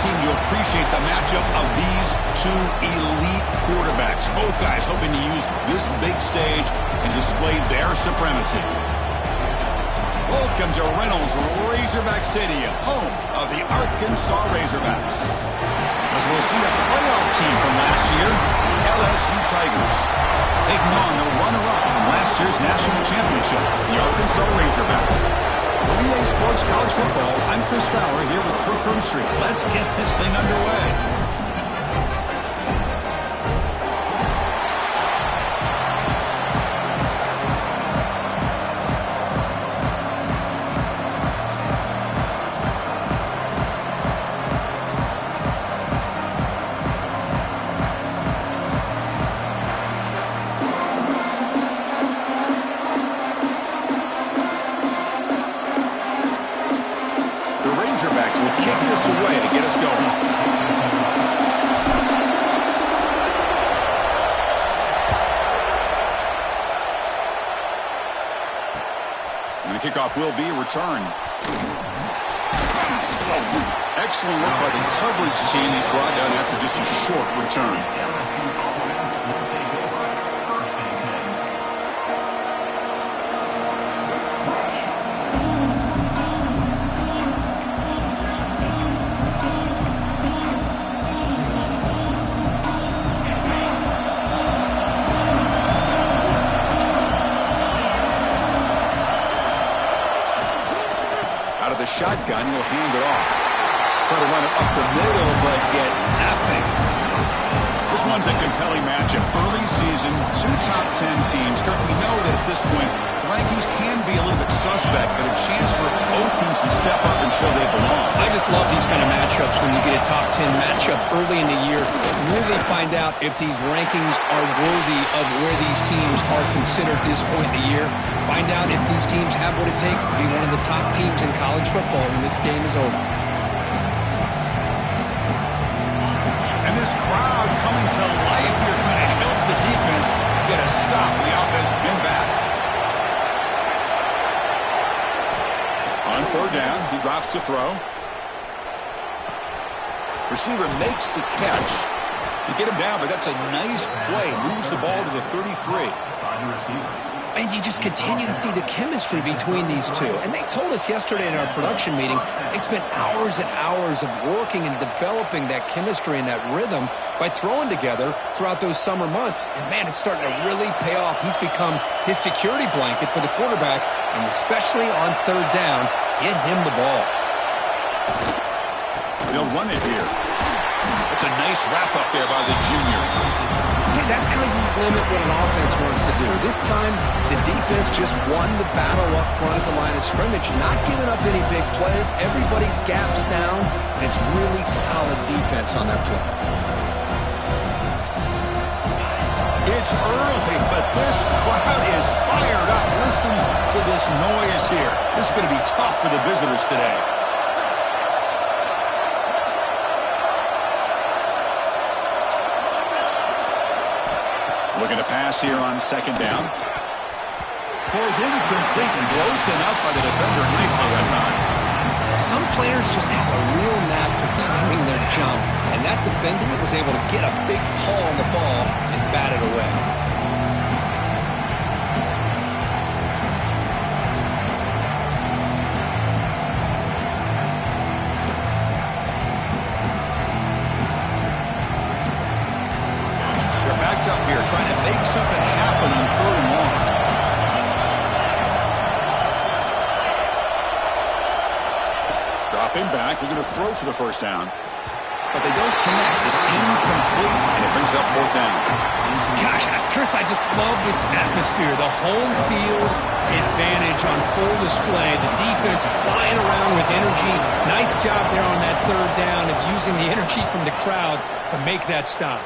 team to appreciate the matchup of these two elite quarterbacks. Both guys hoping to use this big stage and display their supremacy. Welcome to Reynolds Razorback Stadium, home of the Arkansas Razorbacks. As we'll see a playoff team from last year, LSU Tigers, taking on the runner-up in last year's national championship, the Arkansas Razorbacks. For EA Sports College Football, I'm Chris Fowler here with Kirk Street. Let's get this thing underway. Razorbacks will kick this away to get us going. And the kickoff will be a return. Excellent work by the coverage team. He's brought down after just a short return. The shotgun, he'll hand it off. Try to run it up the middle, but get nothing. This one's a compelling matchup. Early season, two top 10 teams. Kirk, we know that at this point, the rankings can be a little bit suspect, but a chance for both teams to step up and show they belong. I just love these kind of matchups when you get a top 10 matchup early in the year. Really find out if these rankings are worthy of where these teams are considered at this point in the year. Find out if these teams have what it takes to be one of the top teams in college football when this game is over. And this crowd coming to life here trying to help the defense get a stop. The offense been back. On third down, he drops to throw. Receiver makes the catch. You get him down, but that's a nice play. Moves the ball to the 33. And you just continue to see the chemistry between these two. And they told us yesterday in our production meeting, they spent hours and hours of working and developing that chemistry and that rhythm by throwing together throughout those summer months. And, man, it's starting to really pay off. He's become his security blanket for the quarterback, and especially on third down, get him the ball. They'll run it here. It's a nice wrap-up there by the junior. See, that's how you limit what an offense wants to do. This time, the defense just won the battle up front at the line of scrimmage, not giving up any big plays. Everybody's gap sound, and it's really solid defense on that play. It's early, but this crowd is fired up. Listen to this noise here. This is going to be tough for the visitors today. Looking to pass here on second down. Falls incomplete and broken up by the defender nicely that time. Some players just have a real knack for timing their jump, and that defender was able to get a big paw on the ball and bat it away. Up here, trying to make something happen on third and long. Dropping back, they're going to throw for the first down. But they don't connect. It's incomplete, and it brings up fourth down. Gosh, Chris, I just love this atmosphere. The home field advantage on full display. The defense flying around with energy. Nice job there on that third down of using the energy from the crowd to make that stop.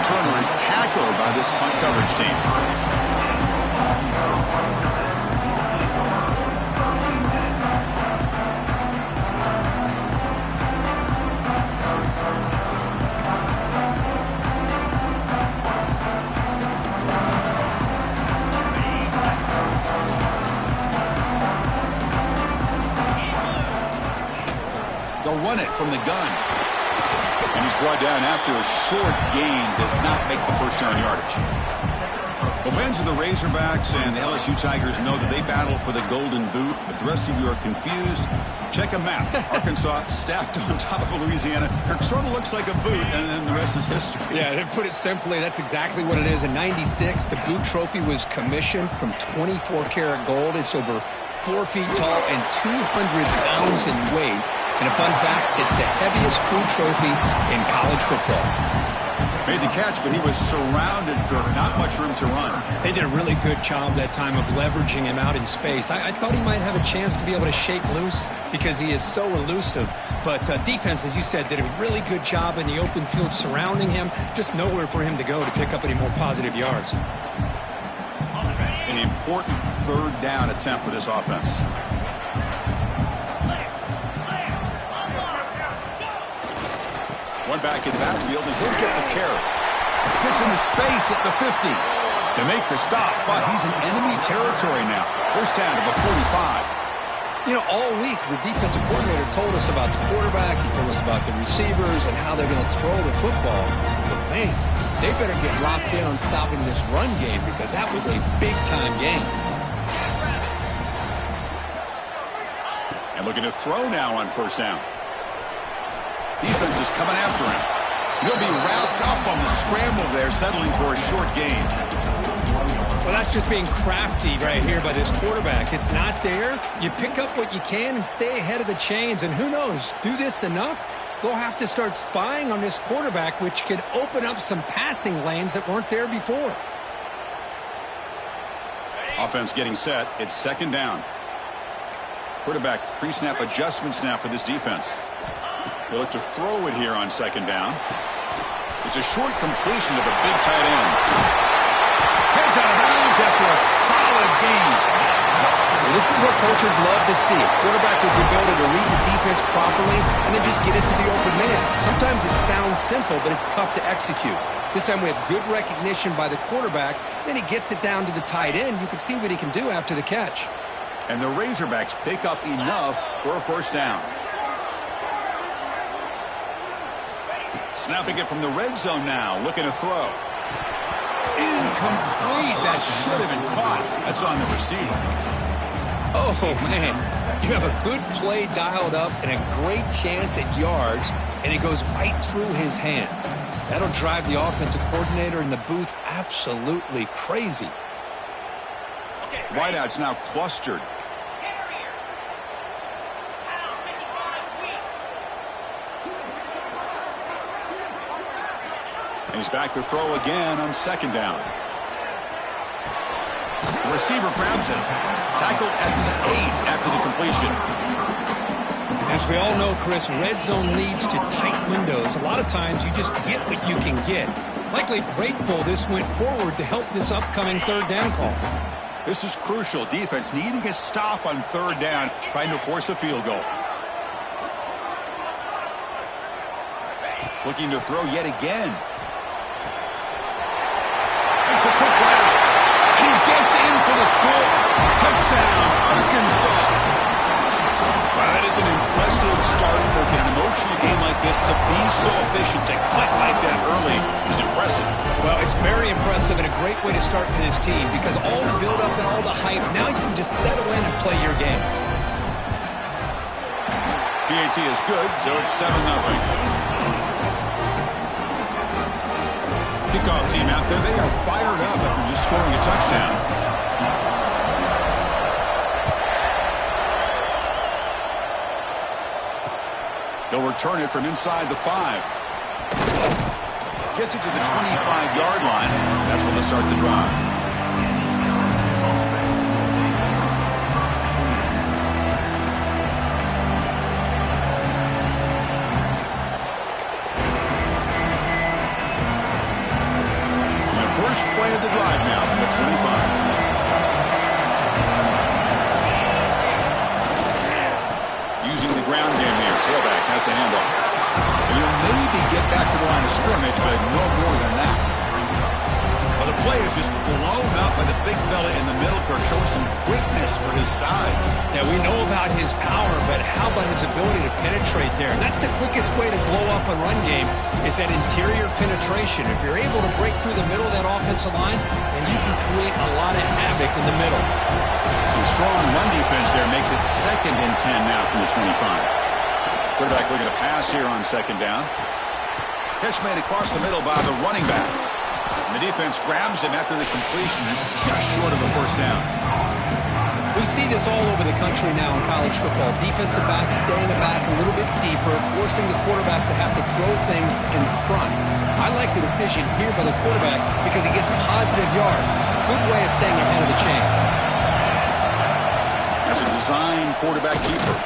Turner is tackled by this punt coverage team. run it from the gun. And he's brought down after a short gain. Does not make the first down yardage. Well, fans of the Razorbacks and the LSU Tigers know that they battle for the Golden Boot. If the rest of you are confused, check a map. Arkansas stacked on top of Louisiana. It sort of looks like a boot, and then the rest is history. Yeah, to put it simply, that's exactly what it is. In '96, the boot trophy was commissioned from 24-karat gold. It's over 4 feet tall and 200 pounds in weight. And a fun fact, it's the heaviest crew trophy in college football. Made the catch, but he was surrounded, Kirk. Not much room to run. They did a really good job that time of leveraging him out in space. I thought he might have a chance to be able to shake loose because he is so elusive. But defense, as you said, did a really good job in the open field surrounding him. Just nowhere for him to go to pick up any more positive yards. An important third down attempt for this offense. One back in the backfield, and he'll get the carry. Gets into space at the 50. They make the stop, but he's in enemy territory now. First down to the 45. You know, all week, the defensive coordinator told us about the quarterback. He told us about the receivers and how they're going to throw the football. But, man, they better get locked in on stopping this run game because that was a big-time game. And looking to throw now on first down. Defense is coming after him. He'll be wrapped up on the scramble there, settling for a short gain. Well, that's just being crafty right here by this quarterback. It's not there. You pick up what you can and stay ahead of the chains. And who knows, do this enough, they'll have to start spying on this quarterback, which could open up some passing lanes that weren't there before. Offense getting set. It's second down. Quarterback pre-snap adjustments now for this defense. They look to throw it here on second down. It's a short completion of a big tight end. Heads out of bounds after a solid gain. Well, this is what coaches love to see. A quarterback with the ability to read the defense properly and then just get it to the open man. Sometimes it sounds simple, but it's tough to execute. This time we have good recognition by the quarterback. Then he gets it down to the tight end. You can see what he can do after the catch. And the Razorbacks pick up enough for a first down. Snapping it from the red zone now, looking to throw. Incomplete. That should have been caught. That's on the receiver. Oh, man. You have a good play dialed up and a great chance at yards, and it goes right through his hands. That'll drive the offensive coordinator in the booth absolutely crazy. Wideouts now clustered. And he's back to throw again on second down. The receiver grabs it. Tackled at the 8 after the completion. As we all know, Chris, red zone leads to tight windows. A lot of times you just get what you can get. Likely grateful this went forward to help this upcoming third down call. This is crucial. Defense needing a stop on third down, trying to force a field goal. Looking to throw yet again. It's a quick route. And he gets in for the score. Touchdown, Arkansas. Wow, that is an impressive start for an emotional game like this. To be so efficient, to click like that early is impressive. Well, it's very impressive and a great way to start for this team because all the build-up and all the hype, now you can just settle in and play your game. PAT is good, so it's 7-0. Kickoff team out there, they are fired up after just scoring a touchdown. They'll return it from inside the 5. Gets it to the 25-yard line. That's when they start the drive. First play of the drive now from the 25. Using the ground game here. Tailback has the handoff. And he'll maybe get back to the line of scrimmage, but no more than that. Well, the play is just blown up by the big fella in the middle. Kirk showing some quickness for his size. Yeah, we know about his power, but how about his ability to penetrate there? And that's the quickest way to blow up a run game is that interior penetration. If you're able to break through the middle of that offensive line, then you can create a lot of havoc in the middle. Some strong run defense there makes it 2nd and 10 now from the 25. Quarterback looking to pass here on 2nd down. Catch made across the middle by the running back. And the defense grabs him after the completion. Is just short of a 1st down. We see this all over the country now in college football. Defensive backs staying back a little bit deeper, forcing the quarterback to have to throw things in front. I like the decision here by the quarterback because he gets positive yards. It's a good way of staying ahead of the chains. That's a design quarterback keeper.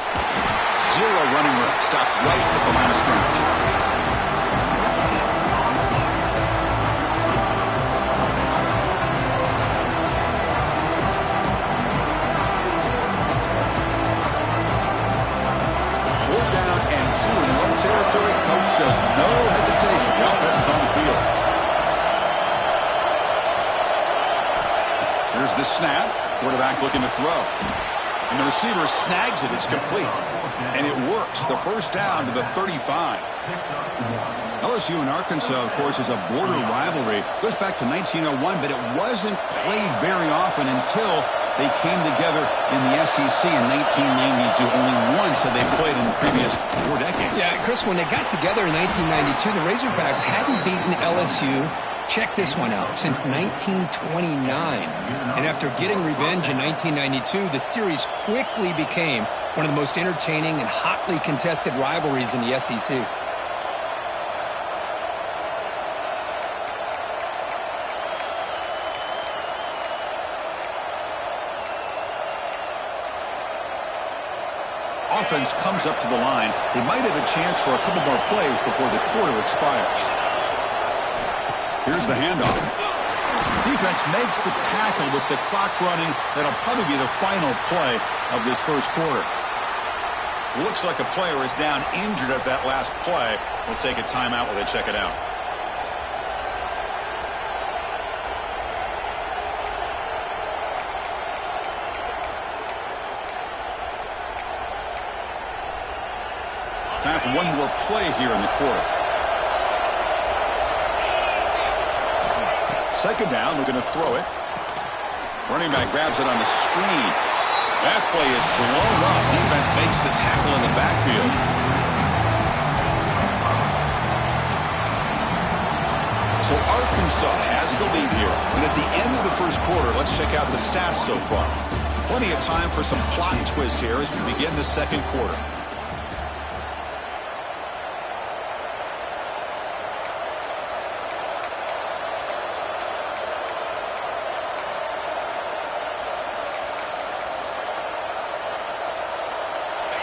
0 running room. Stopped right at the line of scrimmage. Territory. Coach shows no hesitation. The offense is on the field. Here's the snap. Quarterback looking to throw. And the receiver snags it. It's complete. And it works. The 1st down to the 35. LSU and Arkansas, of course, is a border rivalry. Goes back to 1901, but it wasn't played very often until they came together in the SEC in 1992. Only once had they played in the previous 4 decades. Yeah, Chris, when they got together in 1992, the Razorbacks hadn't beaten LSU, check this one out, since 1929. And after getting revenge in 1992, the series quickly became one of the most entertaining and hotly contested rivalries in the SEC. Offense comes up to the line. They might have a chance for a couple more plays before the quarter expires. Here's the handoff. Defense makes the tackle with the clock running. That'll probably be the final play of this 1st quarter. Looks like a player is down injured at that last play. We'll take a timeout while they check it out. Time for one more play here in the quarter. 2nd down, we're going to throw it. Running back grabs it on the screen. That play is blown up. Defense makes the tackle in the backfield. So Arkansas has the lead here. And at the end of the 1st quarter, let's check out the stats so far. Plenty of time for some plot twists here as we begin the 2nd quarter.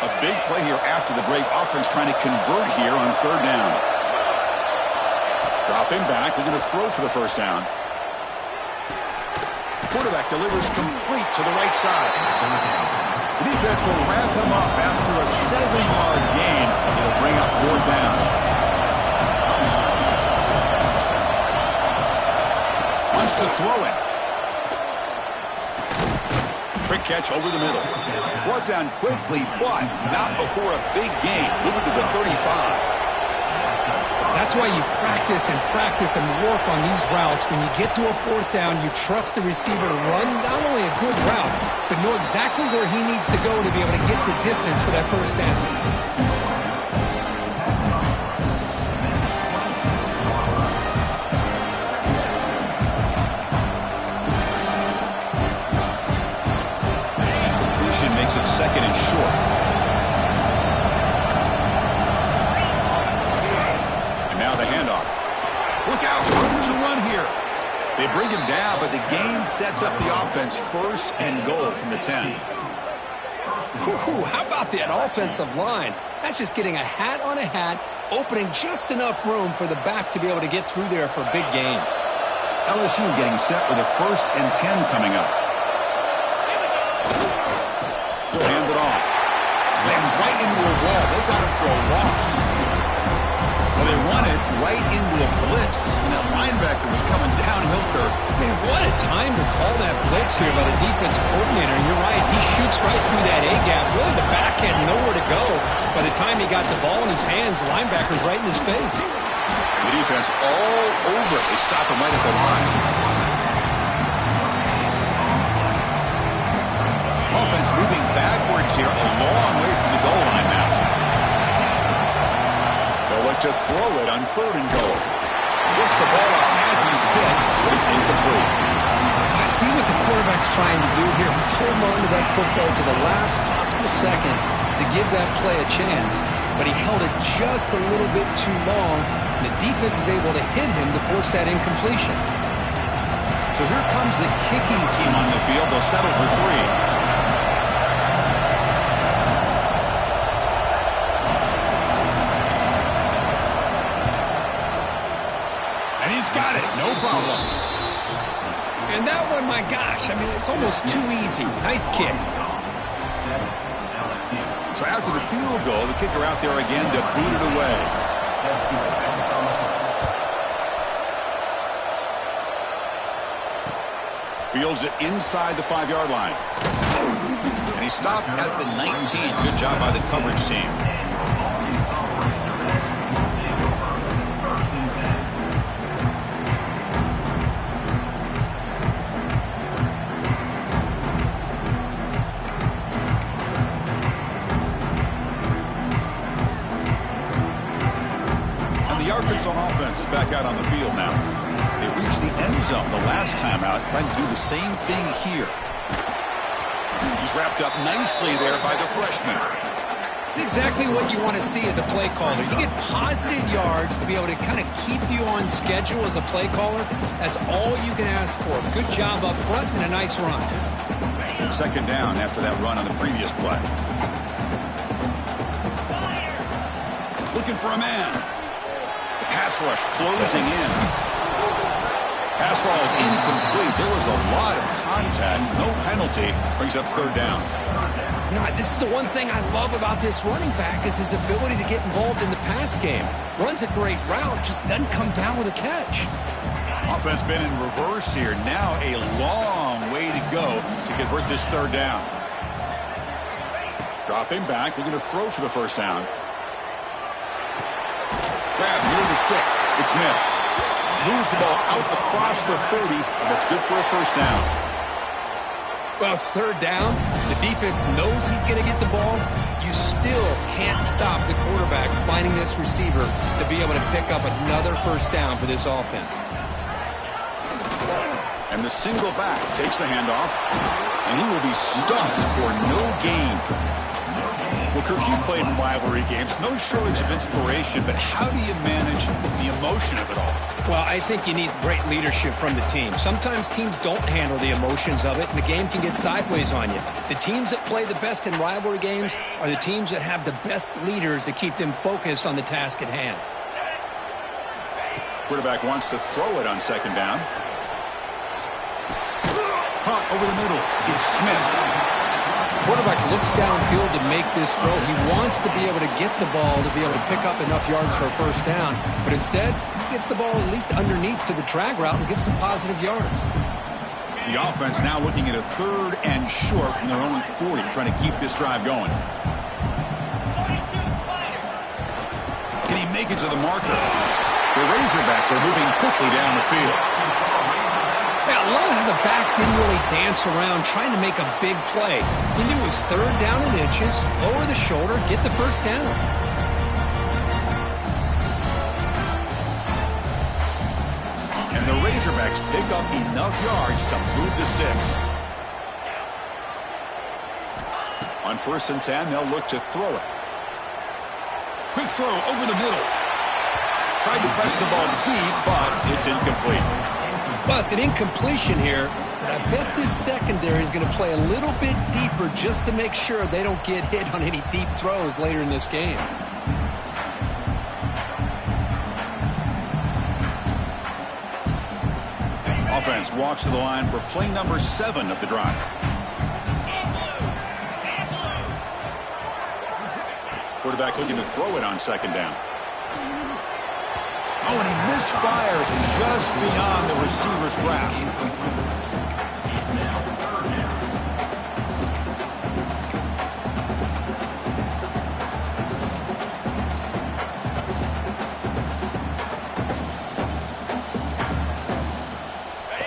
A big play here after the break. Offense trying to convert here on 3rd down. Dropping back. We're going to throw for the 1st down. Quarterback delivers complete to the right side. The defense will wrap him up after a 7-yard gain. It'll bring up 4th down. Wants to throw it. Quick catch over the middle. Brought down quickly, but not before a big gain. Moving to the 35. That's why you practice and work on these routes. When you get to a 4th down, you trust the receiver to run not only a good route, but know exactly where he needs to go to be able to get the distance for that 1st down. Makes it 2nd and short. And now the handoff. Look out, room to run here. They bring him down, but the game sets up the offense 1st and goal from the 10. Whew, how about that offensive line? That's just getting a hat on a hat, opening just enough room for the back to be able to get through there for a big gain. LSU getting set with a 1st and 10 coming up. They'll hand it off. Slams right into a wall. They've got him for a loss. Well, they run it right into a blitz. And that linebacker was coming downhill marker. Man, what a time to call that blitz here by the defensive coordinator. And you're right, he shoots right through that A-gap. Really, the back had nowhere to go. By the time he got the ball in his hands, the linebacker's right in his face. The defense all over it. They stop him right at the line. Offense moving backwards here, a long way from the goal line now. They'll look to throw it on 3rd and goal. Gets the ball off as he's hit, but it's incomplete. I see what the quarterback's trying to do here. He's holding on to that football to the last possible second to give that play a chance, but he held it just a little bit too long. The defense is able to hit him to force that incompletion. So here comes the kicking team on the field. They'll settle for 3. Got it, no problem. And that one, my gosh, I mean, it's almost too easy. Nice kick. So after the field goal, the kicker out there again to boot it away. Fields it inside the 5-yard line. And he stopped at the 19. Good job by the coverage team. Arkansas offense is back out on the field now. They reached the end zone the last time out, trying to do the same thing here. He's wrapped up nicely there by the freshman. It's exactly what you want to see as a play caller. You get positive yards to be able to kind of keep you on schedule as a play caller. That's all you can ask for. Good job up front and a nice run. 2nd down after that run on the previous play. Looking for a man. Pass rush closing in. Pass ball is incomplete. There was a lot of contact. No penalty. Brings up 3rd down. You know, this is the one thing I love about this running back is his ability to get involved in the pass game. Runs a great route, just doesn't come down with a catch. Offense been in reverse here. Now a long way to go to convert this 3rd down. Dropping back, looking to throw for the 1st down. Grab near the sticks. It's Smith. Moves the ball out across the 30, and that's good for a 1st down. Well, it's 3rd down. The defense knows he's going to get the ball. You still can't stop the quarterback finding this receiver to be able to pick up another 1st down for this offense. And the single back takes the handoff, and he will be stuffed for no gain. Well, Kirk, you played in rivalry games. No shortage of inspiration, but how do you manage the emotion of it all? Well, I think you need great leadership from the team. Sometimes teams don't handle the emotions of it, and the game can get sideways on you. The teams that play the best in rivalry games are the teams that have the best leaders to keep them focused on the task at hand. Quarterback wants to throw it on 2nd down. Caught over the middle. It's Smith. Quarterback looks downfield to make this throw. He wants to be able to get the ball to be able to pick up enough yards for a 1st down. But instead, he gets the ball at least underneath to the drag route and gets some positive yards. The offense now looking at a 3rd and short from their own 40, trying to keep this drive going. Can he make it to the marker? The Razorbacks are moving quickly down the field. Yeah, I love how the back didn't really dance around trying to make a big play. He knew it was 3rd down and inches, lower the shoulder, get the 1st down. And the Razorbacks pick up enough yards to move the sticks. On 1st and 10, they'll look to throw it. Quick throw over the middle. Tried to press the ball deep, but it's incomplete. Well, it's an incompletion here, but I bet this secondary is going to play a little bit deeper just to make sure they don't get hit on any deep throws later in this game. Offense walks to the line for play number 7 of the drive. Quarterback looking to throw it on 2nd down. Oh, and he misfires just beyond the receiver's grasp.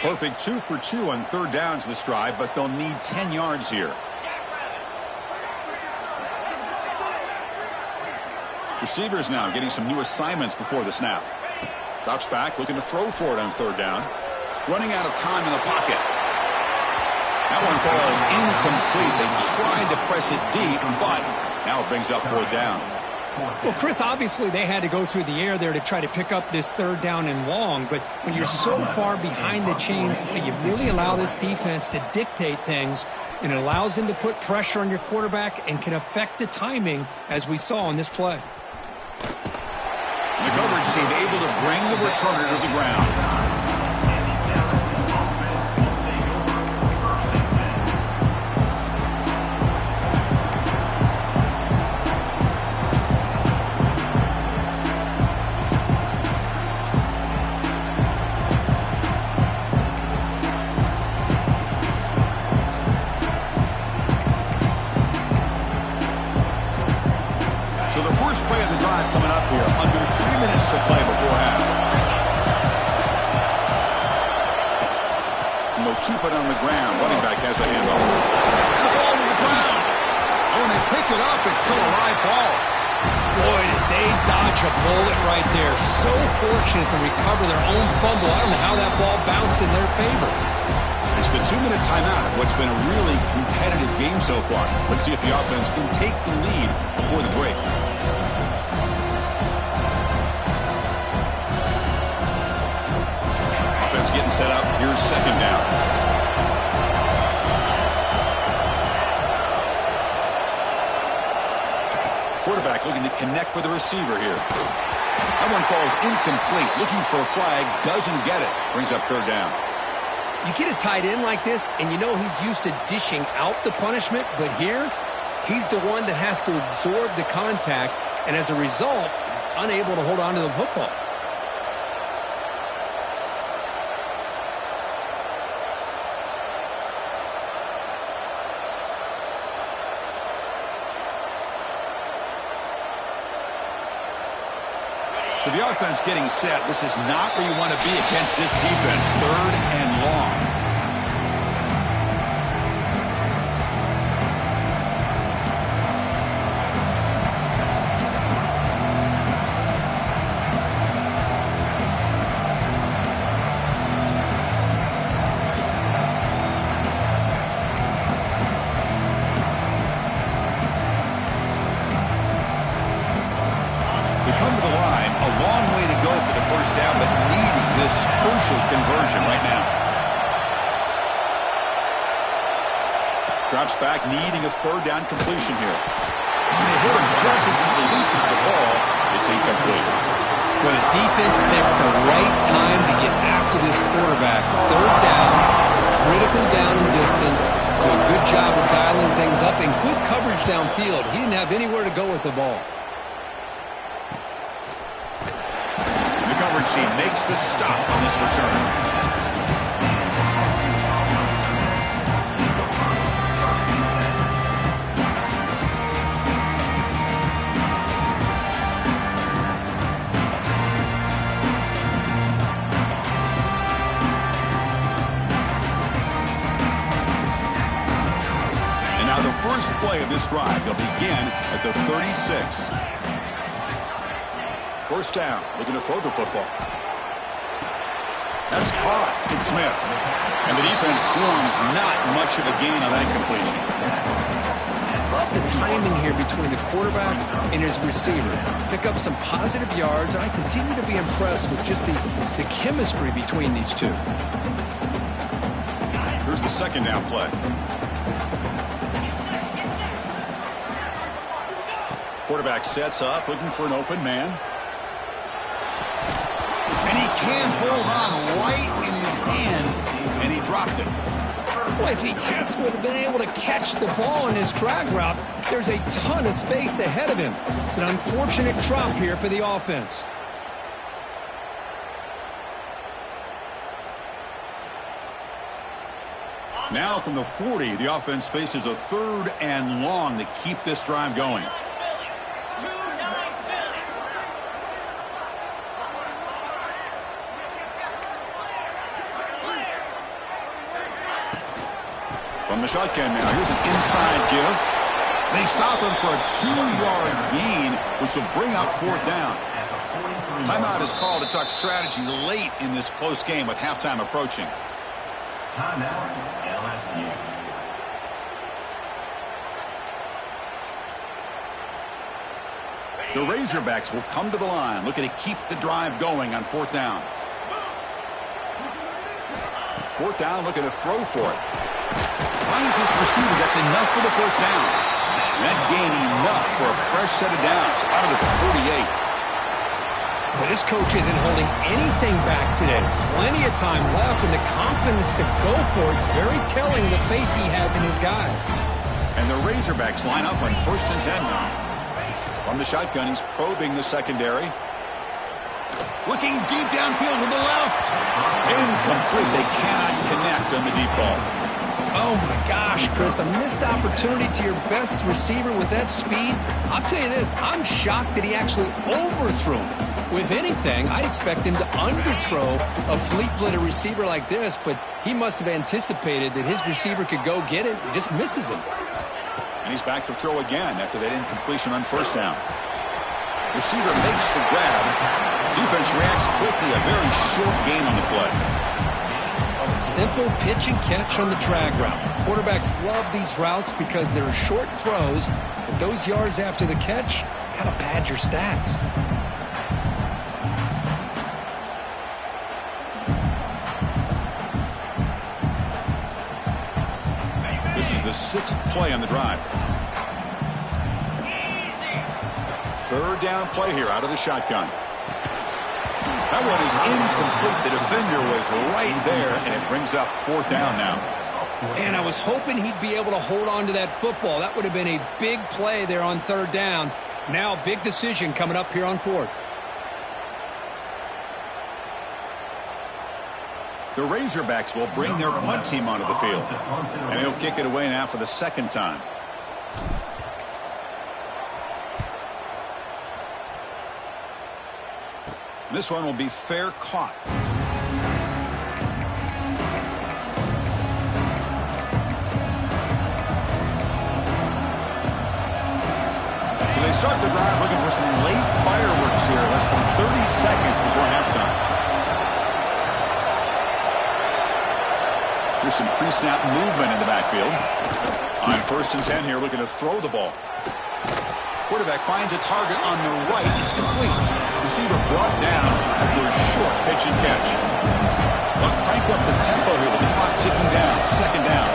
Perfect 2 for 2 on third downs this drive, but they'll need 10 yards here. Receivers now getting some new assignments before the snap. Drops back, looking to throw for it on third down. Running out of time in the pocket. That one falls incomplete. They tried to press it deep, but now it brings up fourth down. Well, Chris, obviously they had to go through the air there to try to pick up this third down and long, but when you're so far behind the chains, you really allow this defense to dictate things, and it allows them to put pressure on your quarterback and can affect the timing, as we saw in this play. The coverage team able to bring the returner to the ground. So the first play of the drive coming up here, under 3 minutes to play before half. And they'll keep it on the ground. Running back has the handoff. And the ball to the ground. Oh, and they pick it up. It's still a live ball. Boy, did they dodge a bullet right there. So fortunate to recover their own fumble. I don't know how that ball bounced in their favor. It's the 2-minute timeout of what's been a really competitive game so far. Let's see if the offense can take the lead before the break. Offense getting set up. Here's second down. Quarterback looking to connect with the receiver here. That one falls incomplete. Looking for a flag. Doesn't get it. Brings up third down. You get a tight end like this, and you know he's used to dishing out the punishment, but here, he's the one that has to absorb the contact, and as a result, he's unable to hold on to the football. So the offense getting set. This is not where you want to be against this defense. Third and long. Come to the line, a long way to go for the first down, but needing this crucial conversion right now. Drops back, needing a third down completion here. And they hit him just as he releases the ball. It's incomplete. When a defense picks the right time to get after this quarterback, third down, critical down and distance, do a good job of dialing things up, and good coverage downfield. He didn't have anywhere to go with the ball. Team makes the stop on this return. And now the first play of this drive will begin at the 36. First down, looking to throw the football. That's caught. It's Smith. And the defense swarms. Not much of a gain on that completion. Love the timing here between the quarterback and his receiver. Pick up some positive yards, and I continue to be impressed with just the chemistry between these two. Here's the second down play. Quarterback sets up, looking for an open man. And he can't hold on right in his hands, and he dropped it. Boy, if he just would have been able to catch the ball in his drag route, there's a ton of space ahead of him. It's an unfortunate drop here for the offense. Now from the 40, the offense faces a 3rd and long to keep this drive going. From the shotgun now, here's an inside give. They stop him for a 2-yard gain, which will bring up 4th down. Timeout is called to talk strategy late in this close game with halftime approaching. Timeout, LSU. The Razorbacks will come to the line, looking to keep the drive going on 4th down. 4th down, looking to throw for it. Finds this receiver. That's enough for the 1st down. That gain enough for a fresh set of downs. Spotted at the 48. Well, this coach isn't holding anything back today. Plenty of time left, and the confidence to go for it is very telling of the faith he has in his guys. And the Razorbacks line up on 1st and 10 now. From the shotgun, he's probing the secondary. Looking deep downfield to the left. Incomplete. They cannot connect on the deep ball. Oh, my gosh, Chris, a missed opportunity to your best receiver with that speed. I'll tell you this, I'm shocked that he actually overthrew him. If anything, I'd expect him to underthrow a fleet-footed receiver like this, but he must have anticipated that his receiver could go get it and just misses him. And he's back to throw again after that incompletion on 1st down. Receiver makes the grab. Defense reacts quickly. A very short gain on the play. Simple pitch and catch on the drag route. Quarterbacks love these routes because they're short throws, but those yards after the catch kind of pad your stats. This is the 6th play on the drive. 3rd down play here out of the shotgun. That one is incomplete. The defender was right there, and it brings up 4th down now. And I was hoping he'd be able to hold on to that football. That would have been a big play there on 3rd down. Now, big decision coming up here on 4th. The Razorbacks will bring their punt team onto the field. And he'll kick it away now for the 2nd time. This one will be fair caught. So they start the drive looking for some late fireworks here, less than 30 seconds before halftime. Here's some pre-snap movement in the backfield. On 1st and 10 here, looking to throw the ball. Quarterback finds a target on the right. It's complete. Receiver brought down after a short pitch and catch. They'll crank up the tempo here with the clock ticking down. 2nd down.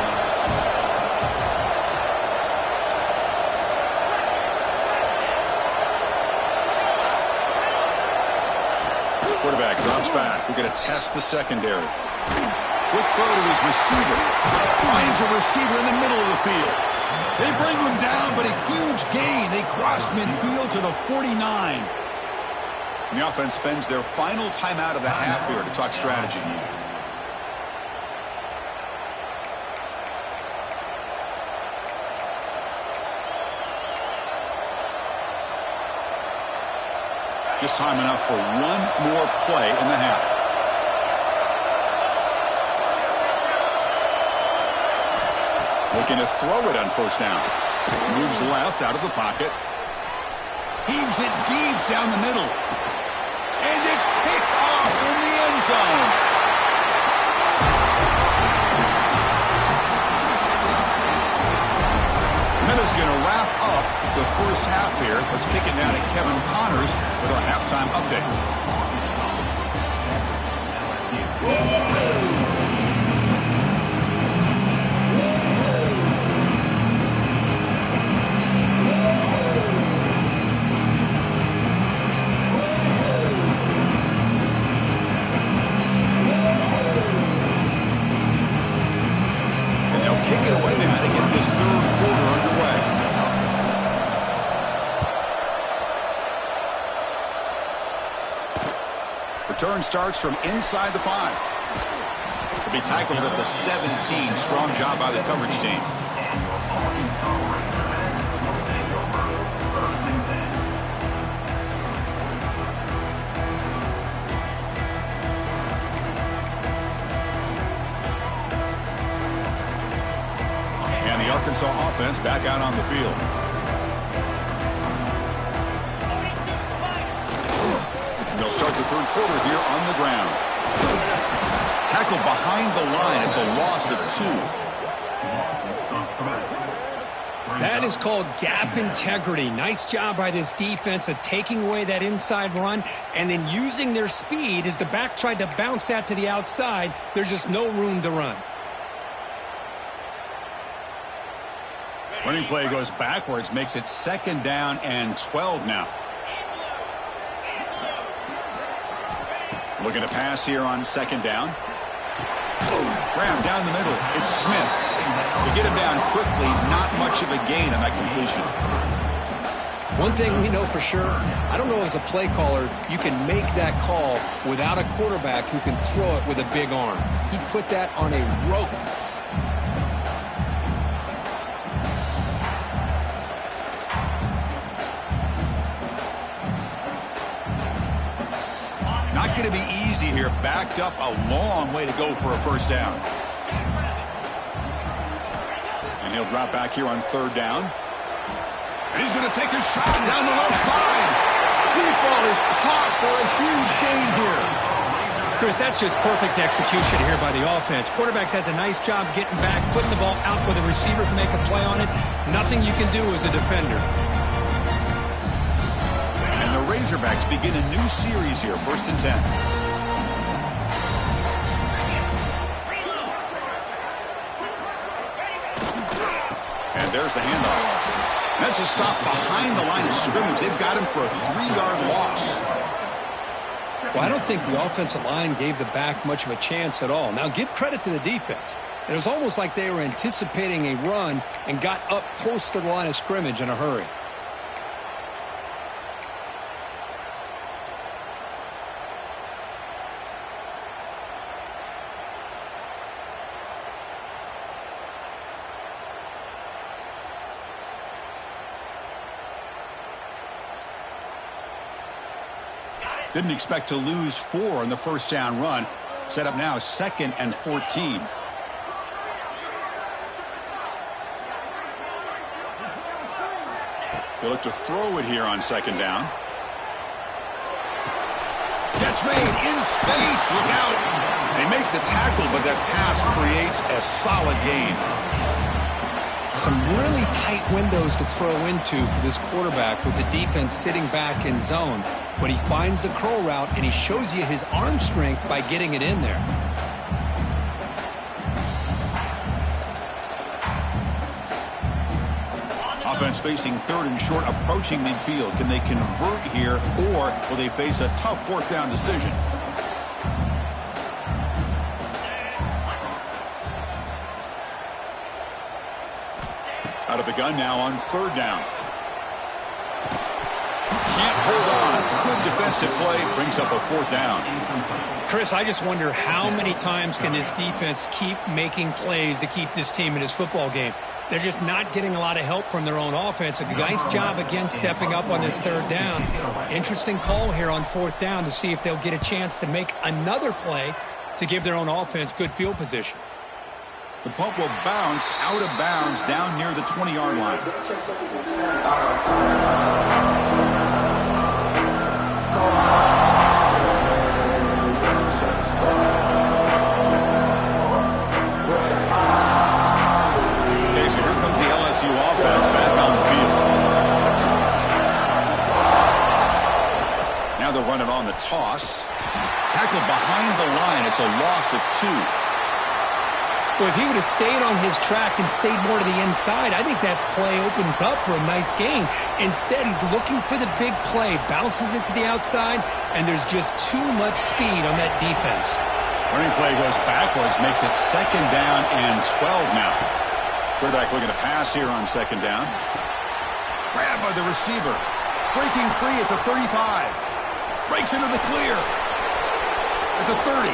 Quarterback drops back. We're going to test the secondary. Quick throw to his receiver. Finds a receiver in the middle of the field. They bring him down, but a huge gain. They cross midfield to the 49. And the offense spends their final timeout of the half here to talk strategy. Just time enough for one more play in the half. Looking to throw it on 1st down. Moves left out of the pocket. Heaves it deep down the middle. And it's picked off in the end zone. Minutes going to wrap up the 1st half here. Let's kick it down to Kevin Connors with our halftime update. Kick it away now to get this 3rd quarter underway. Return starts from inside the 5. The Be tackled at the 17. Strong job by the coverage team. And the Arkansas offense back out on the field. They'll start the third quarter here on the ground. Tackle behind the line. It's a loss of 2. That is called gap integrity. Nice job by this defense of taking away that inside run and then using their speed as the back tried to bounce that to the outside. There's just no room to run. Running play goes backwards, makes it 2nd down and 12 now. Looking to pass here on 2nd down. Graham down the middle. It's Smith. They get him down quickly. Not much of a gain on that completion. One thing we know for sure, I don't know as a play caller, you can make that call without a quarterback who can throw it with a big arm. He put that on a rope. Not going to be easy here. Backed up a long way to go for a 1st down. And he'll drop back here on 3rd down. And he's going to take a shot down the left side. Deep ball is caught for a huge gain here. Chris, that's just perfect execution here by the offense. Quarterback does a nice job getting back, putting the ball out where the receiver can make a play on it. Nothing you can do as a defender. And the Razorbacks begin a new series here, 1st and 10. And there's the handoff. That's a stop behind the line of scrimmage. They've got him for a 3-yard loss. Well, I don't think the offensive line gave the back much of a chance at all. Now, give credit to the defense. It was almost like they were anticipating a run and got up close to the line of scrimmage in a hurry. Didn't expect to lose 4 on the 1st down run. Set up now 2nd and 14. They look to throw it here on 2nd down. Catch made in space. Look out. They make the tackle, but that pass creates a solid gain. Some really tight windows to throw into for this quarterback with the defense sitting back in zone. But he finds the curl route, and he shows you his arm strength by getting it in there. Offense facing 3rd and short, approaching midfield. Can they convert here, or will they face a tough 4th down decision? Out of the gun now on 3rd down. Can't hold on. Good defensive play. Brings up a 4th down. Chris, I just wonder how many times can this defense keep making plays to keep this team in this football game. They're just not getting a lot of help from their own offense. A nice job again stepping up on this 3rd down. Interesting call here on 4th down to see if they'll get a chance to make another play to give their own offense good field position. The punt will bounce out of bounds down near the 20-yard line. Okay, so here comes the LSU offense back on the field. Now they'll run it on the toss. Tackle behind the line. It's a loss of 2. Well, if he would have stayed on his track and stayed more to the inside, I think that play opens up for a nice gain. Instead, he's looking for the big play, bounces it to the outside, and there's just too much speed on that defense. Running play goes backwards, makes it 2nd down and 12 now. Quarterback looking to pass here on 2nd down. Grabbed by the receiver. Breaking free at the 35. Breaks into the clear. At the 30.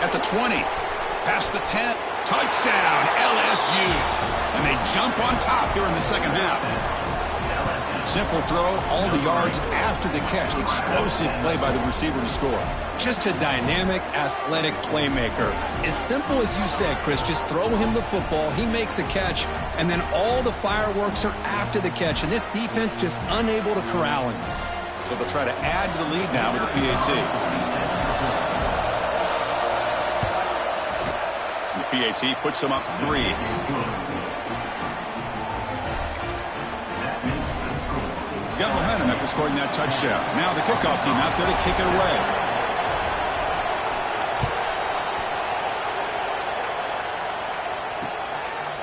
At the 20. Past the 10. Touchdown, LSU. And they jump on top here in the second half. Simple throw, all the yards after the catch. Explosive play by the receiver to score. Just a dynamic, athletic playmaker. As simple as you said, Chris, just throw him the football, he makes a catch, and then all the fireworks are after the catch, and this defense just unable to corral him. So they'll try to add to the lead now with the PAT. The PAT puts them up 3. Got momentum after scoring that touchdown. Now the kickoff team out there to kick it away.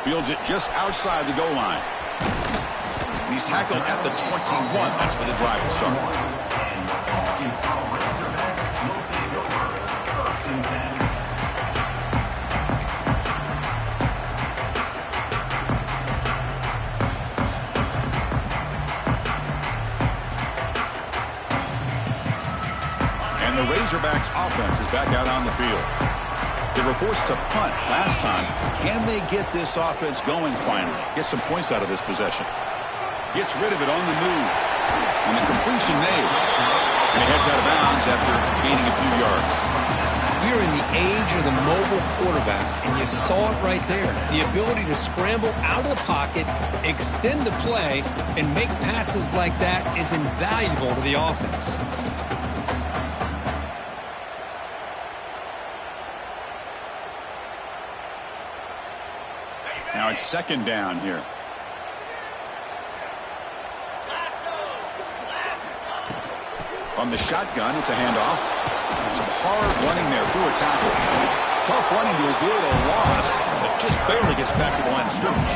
Fields it just outside the goal line. And he's tackled at the 21. That's where the drive will start. The Razorbacks offense is back out on the field. They were forced to punt last time. Can they get this offense going finally? Get some points out of this possession. Gets rid of it on the move. And the completion made. And he heads out of bounds after gaining a few yards. We're in the age of the mobile quarterback, and you saw it right there. The ability to scramble out of the pocket, extend the play, and make passes like that is invaluable to the offense. Now it's second down here. From the shotgun, it's a handoff. Some hard running there through a tackle. Tough running to avoid a loss, but just barely gets back to the line of scrimmage.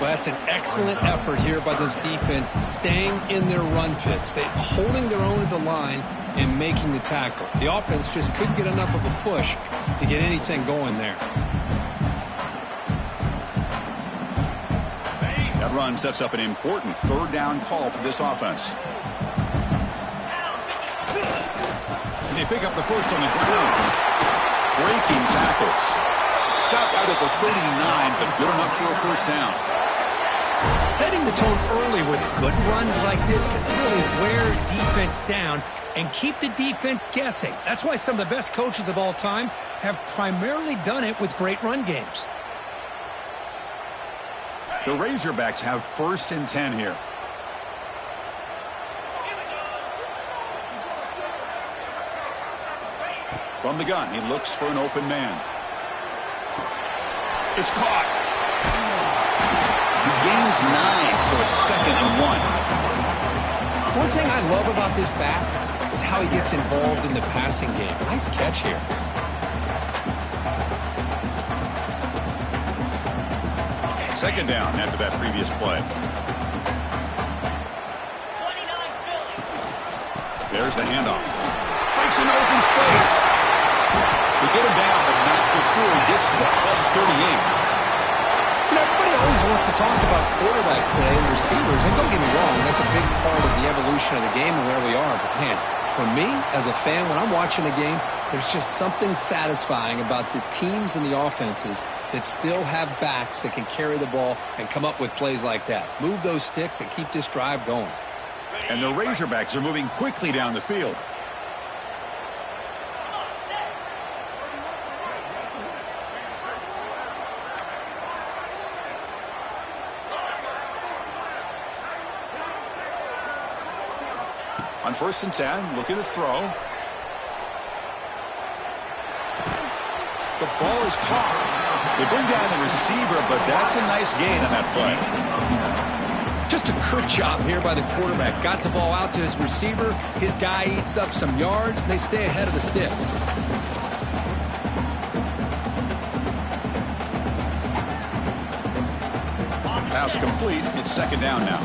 Well, that's an excellent effort here by this defense, staying in their run fits. They're holding their own at the line and making the tackle. The offense just couldn't get enough of a push to get anything going there. That run sets up an important third down call for this offense. And they pick up the first on the ground. Breaking tackles. Stopped out at the 39, but good enough for a first down. Setting the tone early with good runs like this can really wear defense down and keep the defense guessing. That's why some of the best coaches of all time have primarily done it with great run games. The Razorbacks have 1st and 10 here. From the gun, he looks for an open man. It's caught. He gains 9, so it's 2nd and 1. One thing I love about this back is how he gets involved in the passing game. Nice catch here. Second down after that previous play. There's the handoff. Breaks into open space. We get him down, but not before he gets to the +38. Everybody always wants to talk about quarterbacks today and receivers, and don't get me wrong, that's a big part of the evolution of the game and where we are. But man, for me, as a fan, when I'm watching a game, there's just something satisfying about the teams and the offenses that still have backs that can carry the ball and come up with plays like that. Move those sticks and keep this drive going. And the Razorbacks are moving quickly down the field. On 1st and 10, looking to throw. The ball is caught. They bring down the receiver, but that's a nice gain on that play. Just a good job here by the quarterback. Got the ball out to his receiver. His guy eats up some yards. They stay ahead of the sticks. Pass complete. It's 2nd down now.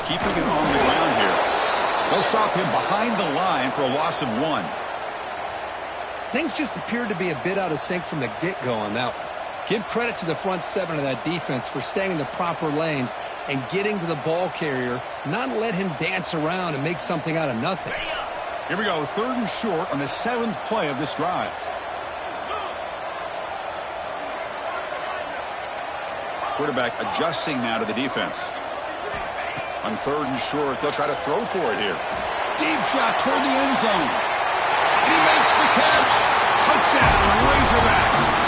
Keeping it on the ground here. They'll stop him behind the line for a loss of 1. Things just appeared to be a bit out of sync from the get-go on that one. Give credit to the front 7 of that defense for staying in the proper lanes and getting to the ball carrier, not let him dance around and make something out of nothing. Here we go, 3rd and short on the 7th play of this drive. Quarterback adjusting now to the defense. On 3rd and short, they'll try to throw for it here. Deep shot toward the end zone. He makes the catch. Touchdown, Razorbacks.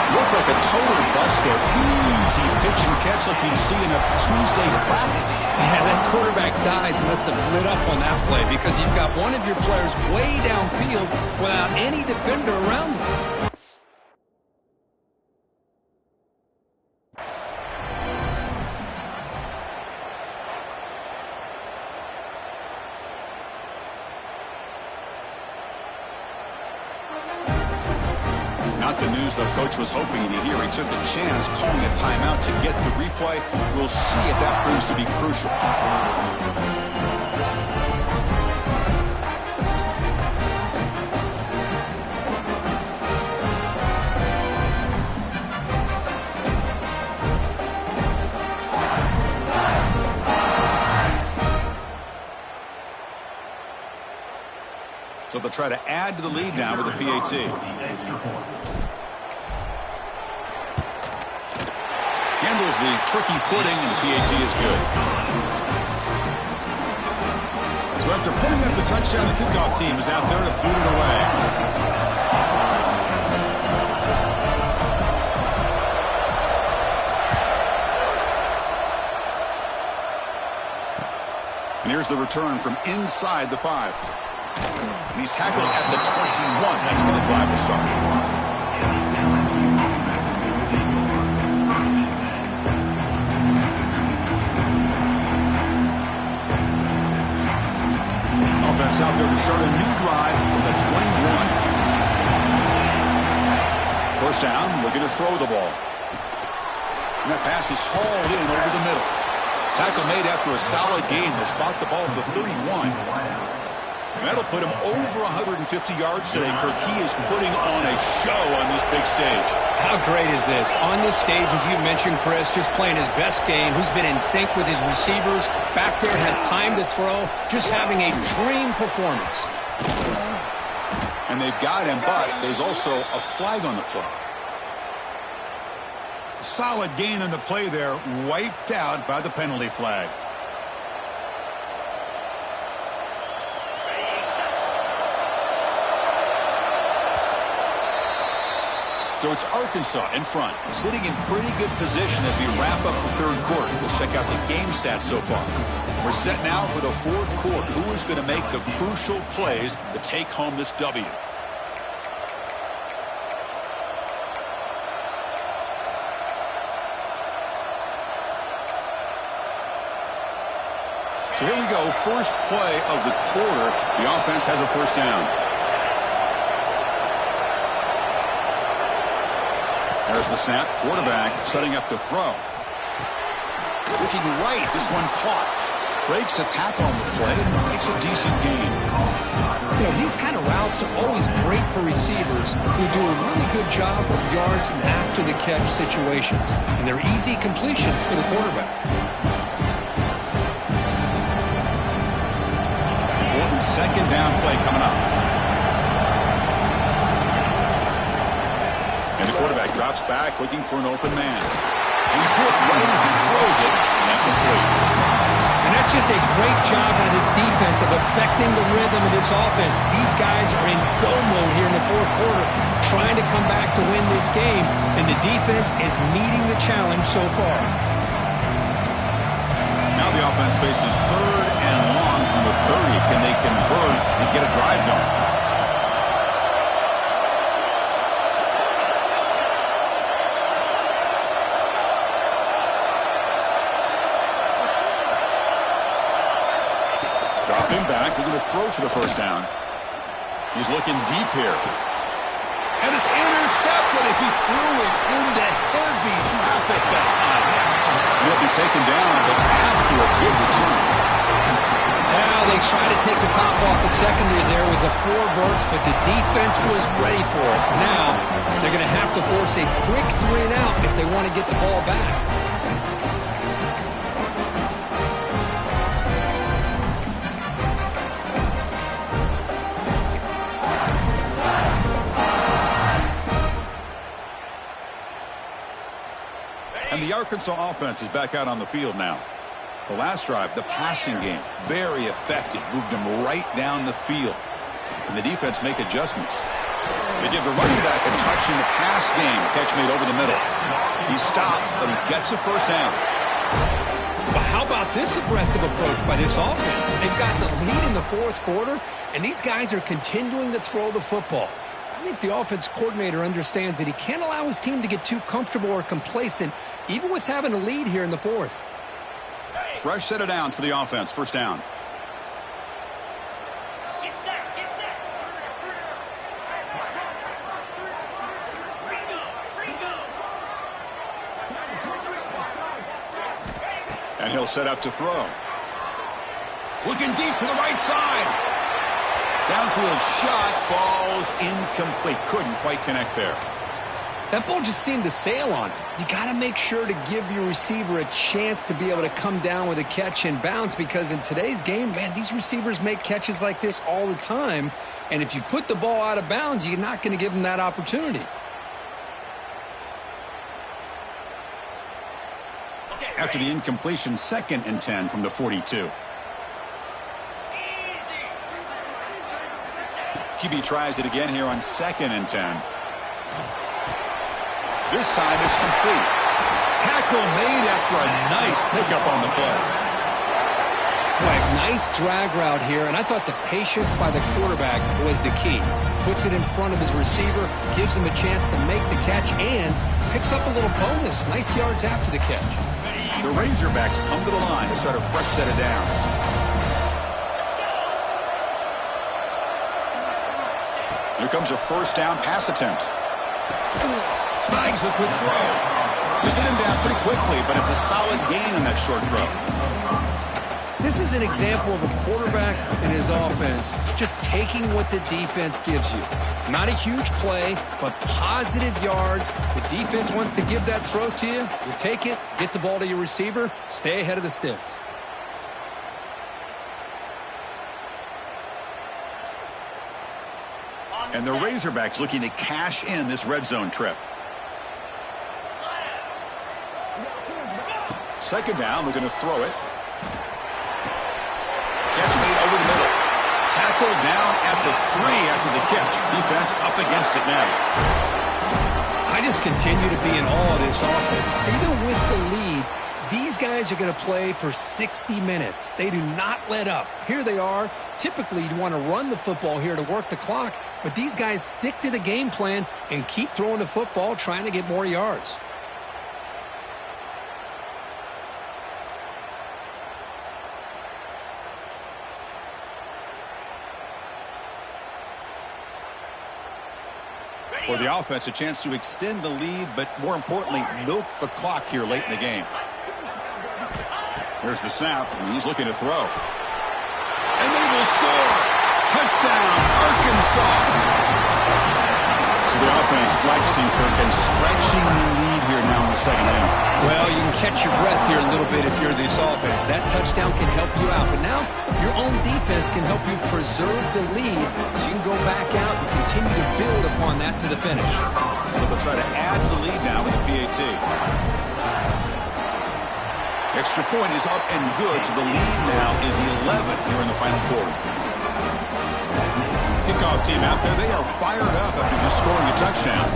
Looked like a total bust there. Easy pitch and catch like you'd see in a Tuesday practice. Yeah, that quarterback's eyes must have lit up on that play because you've got one of your players way downfield without any defender around him. Not the news the coach was hoping to hear. He took the chance calling a timeout to get the replay. We'll see if that proves to be crucial. So they'll try to add to the lead now with the PAT. Handles the tricky footing, and the PAT is good. So after putting up the touchdown, the kickoff team is out there to boot it away. And here's the return from inside the 5. And he's tackled at the 21. That's where the drive will start. Offense out there to start a new drive from the 21. First down, looking to throw the ball. And that pass is hauled in over the middle. Tackle made after a solid gain. They'll spot the ball at the 31. That'll put him over 150 yards today, Kirk. He is putting on a show on this big stage. How great is this? On this stage, as you mentioned, Chris, just playing his best game. He's been in sync with his receivers. Back there, has time to throw. Just having a dream performance. And they've got him, but there's also a flag on the play. Solid gain on the play there, wiped out by the penalty flag. So it's Arkansas in front, sitting in pretty good position as we wrap up the 3rd quarter. We'll check out the game stats so far. We're set now for the 4th quarter. Who is going to make the crucial plays to take home this W? So here we go, first play of the quarter. The offense has a first down. There's the snap. Quarterback setting up to throw. Looking right. This one caught. Breaks a tackle on the play and makes a decent gain. Yeah, these kind of routes are always great for receivers who do a really good job of yards after the catch situations. And they're easy completions for the quarterback. Important second down play coming up. And the quarterback drops back looking for an open man. He's hit right as he throws it, and incomplete. And that's just a great job by this defense of affecting the rhythm of this offense. These guys are in go mode here in the 4th quarter, trying to come back to win this game, and the defense is meeting the challenge so far. Now the offense faces 3rd and long from the 30. Can they convert and get a drive going? Back, we're going to throw for the first down. He's looking deep here. And it's intercepted as he threw it into heavy traffic that time. He'll be taken down, but after a good return. Now they try to take the top off the secondary there with a 4 verts, but the defense was ready for it. Now they're going to have to force a quick 3 and out if they want to get the ball back. Arkansas offense is back out on the field now. The last drive, the passing game, very effective. Moved them right down the field. And the defense make adjustments. They give the running back a touch in the pass game. Catch made over the middle. He stopped, but he gets a first down. But how about this aggressive approach by this offense? They've got the lead in the fourth quarter, and these guys are continuing to throw the football. I think the offense coordinator understands that he can't allow his team to get too comfortable or complacent, even with having a lead here in the fourth. Fresh set of downs for the offense. First down. And he'll set up to throw. Looking deep to the right side. Downfield shot falls incomplete. Couldn't quite connect there. That ball just seemed to sail on it. You got to make sure to give your receiver a chance to be able to come down with a catch and bounce, because in today's game, man, these receivers make catches like this all the time. And if you put the ball out of bounds, you're not going to give them that opportunity. After the incompletion, 2nd and 10 from the 42. QB tries it again here on 2nd and 10. This time it's complete. Tackle made after a nice pickup on the play. Boy, nice drag route here, and I thought the patience by the quarterback was the key. Puts it in front of his receiver, gives him a chance to make the catch, and picks up a little bonus. Nice yards after the catch. The Razorbacks come to the line to start a fresh set of downs. Here comes a first down pass attempt. Snags the quick throw. They get him down pretty quickly, but it's a solid gain on that short throw. This is an example of a quarterback and his offense just taking what the defense gives you. Not a huge play, but positive yards. The defense wants to give that throw to you. You take it, get the ball to your receiver, stay ahead of the sticks. And the Razorbacks looking to cash in this red zone trip. Second down, we're going to throw it. Catch made over the middle. Tackled down at the 3 after the catch. Defense up against it now. I just continue to be in awe of this offense. Even with the lead, these guys are going to play for 60 minutes. They do not let up. Here they are. Typically, you want to run the football here to work the clock, but these guys stick to the game plan and keep throwing the football, trying to get more yards. For the offense, a chance to extend the lead, but more importantly, milk the clock here late in the game. Here's the snap, and he's looking to throw. And they will score! Touchdown, Arkansas! So the offense flexing, Kirk, and stretching the lead here now in the second half. Well, you can catch your breath here a little bit if you're this offense. That touchdown can help you out, but now your own defense can help you preserve the lead so you can go back out and continue to build upon that to the finish. They'll try to add to the lead now with the PAT. Extra point is up and good, so the lead now is 11 here in the final quarter. Kickoff team out there, they are fired up after just scoring a touchdown.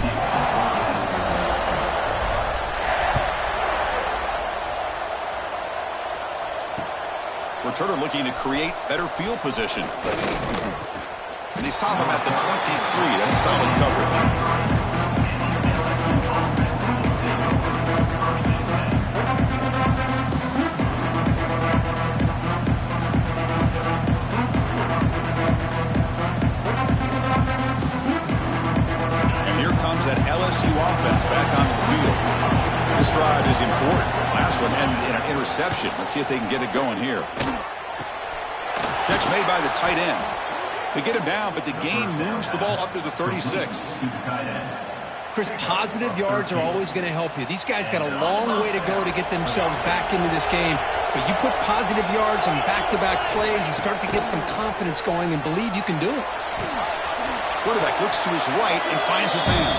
Returner looking to create better field position. And they stop him at the 23. That's solid coverage. That LSU offense back onto the field. This drive is important. Last one ended in an interception. Let's see if they can get it going here. Catch made by the tight end. They get him down, but the gain moves the ball up to the 36. Chris, positive yards are always going to help you. These guys got a long way to go to get themselves back into this game. But you put positive yards on back-to-back plays, you start to get some confidence going and believe you can do it. Quarterback looks to his right and finds his man.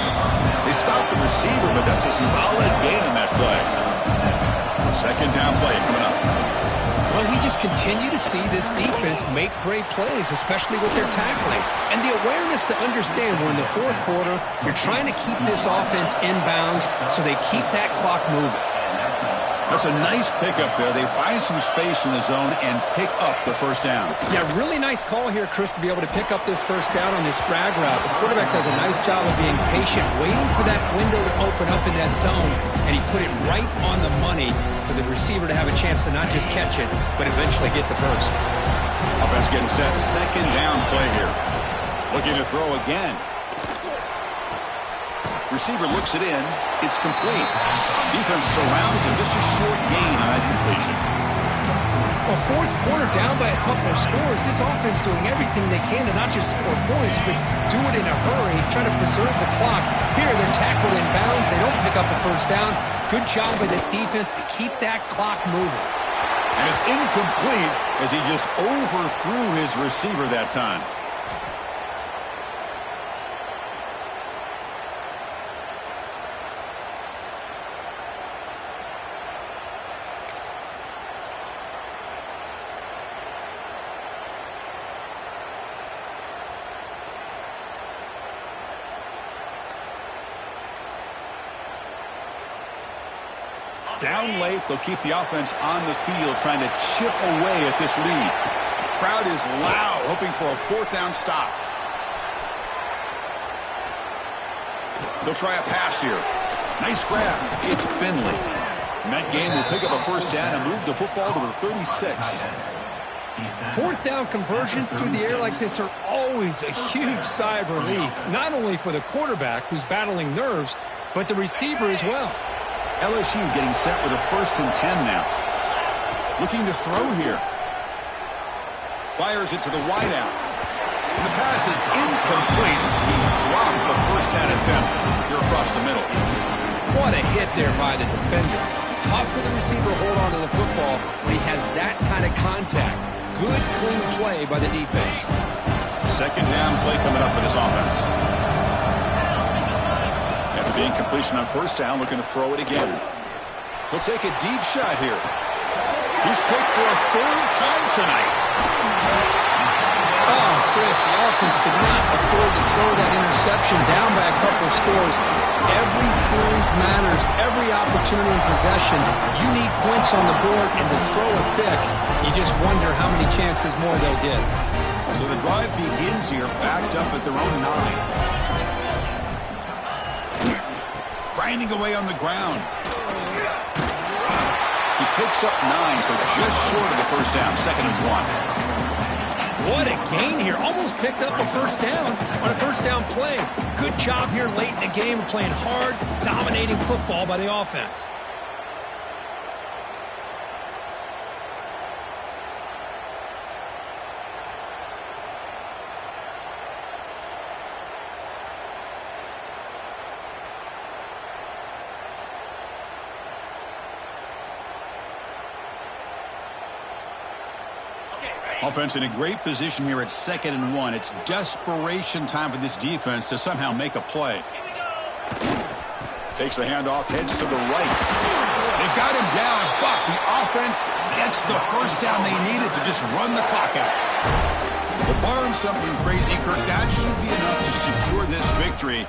They stop the receiver, but that's a solid gain on that play. Second down play coming up. Well, we just continue to see this defense make great plays, especially with their tackling. And the awareness to understand we're in the fourth quarter, you're trying to keep this offense in bounds so they keep that clock moving. That's a nice pickup there. They find some space in the zone and pick up the first down. Yeah, really nice call here, Chris, to be able to pick up this first down on this drag route. The quarterback does a nice job of being patient, waiting for that window to open up in that zone, and he put it right on the money for the receiver to have a chance to not just catch it, but eventually get the first. Offense getting set. Second down play here. Looking to throw again. Receiver looks it in. It's complete. Defense surrounds him. Just a short gain on that completion. Well, fourth quarter down by a couple of scores. This offense doing everything they can to not just score points, but do it in a hurry, try to preserve the clock. Here, they're tackled in bounds. They don't pick up a first down. Good job by this defense to keep that clock moving. And it's incomplete as he just overthrew his receiver that time. Down late, they'll keep the offense on the field trying to chip away at this lead. Crowd is loud, hoping for a fourth down stop. They'll try a pass here. Nice grab. It's Finley. And that game will pick up a first down and move the football to the 36. Fourth down conversions through the air like this are always a huge sigh of relief, not only for the quarterback who's battling nerves, but the receiver as well. LSU getting set with a 1st and 10 now. Looking to throw here. Fires it to the wideout. And the pass is incomplete. He dropped the first down attempt here across the middle. What a hit there by the defender. Tough for the receiver to hold on to the football when he has that kind of contact. Good, clean play by the defense. Second down play coming up for this offense. After the incompletion on first down, looking to throw it again. He'll take a deep shot here. He's picked for a third time tonight. Oh, Chris, the offense could not afford to throw that interception down by a couple of scores. Every series matters. Every opportunity in possession. You need points on the board, and to throw a pick, you just wonder how many chances more they'll get. So the drive begins here, backed up at their own 9. Grinding away on the ground. He picks up 9, so just short of the first down. 2nd and 1. What a gain here. Almost picked up a first down on a first down play. Good job here late in the game, playing hard, dominating football by the offense. Offense in a great position here at 2nd and 1. It's desperation time for this defense to somehow make a play. Takes the handoff, heads to the right. They've got him down, but the offense gets the first down they needed to just run the clock out. But barring something crazy, Kirk, that should be enough to secure this victory.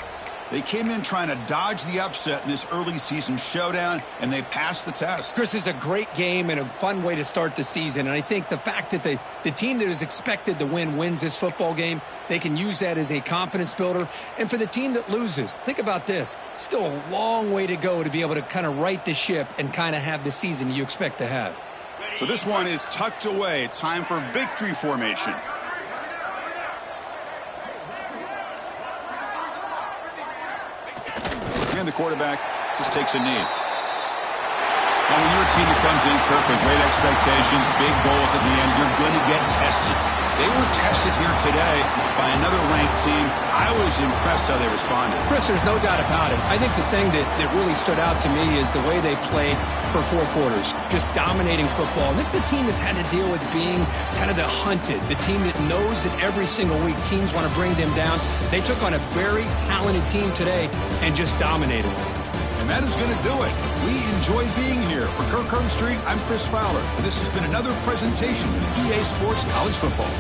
They came in trying to dodge the upset in this early season showdown, and they passed the test. Chris, is a great game and a fun way to start the season. And I think the fact that the team that is expected to win wins this football game, they can use that as a confidence builder. And for the team that loses, think about this. Still a long way to go to be able to kind of right the ship and kind of have the season you expect to have. So this one is tucked away. Time for victory formation. And the quarterback just takes a knee. Now, when you're a team that comes in, Kirk, with great expectations, big goals at the end, you're going to get tested. They were tested here today by another ranked team. I was impressed how they responded. Chris, there's no doubt about it. I think the thing that really stood out to me is the way they played for 4 quarters, just dominating football. And this is a team that's had to deal with being kind of the hunted, the team that knows that every single week teams want to bring them down. They took on a very talented team today and just dominated. And that is going to do it. We enjoyed being here. For Kirkcurve Street, I'm Chris Fowler. And this has been another presentation of EA Sports College Football.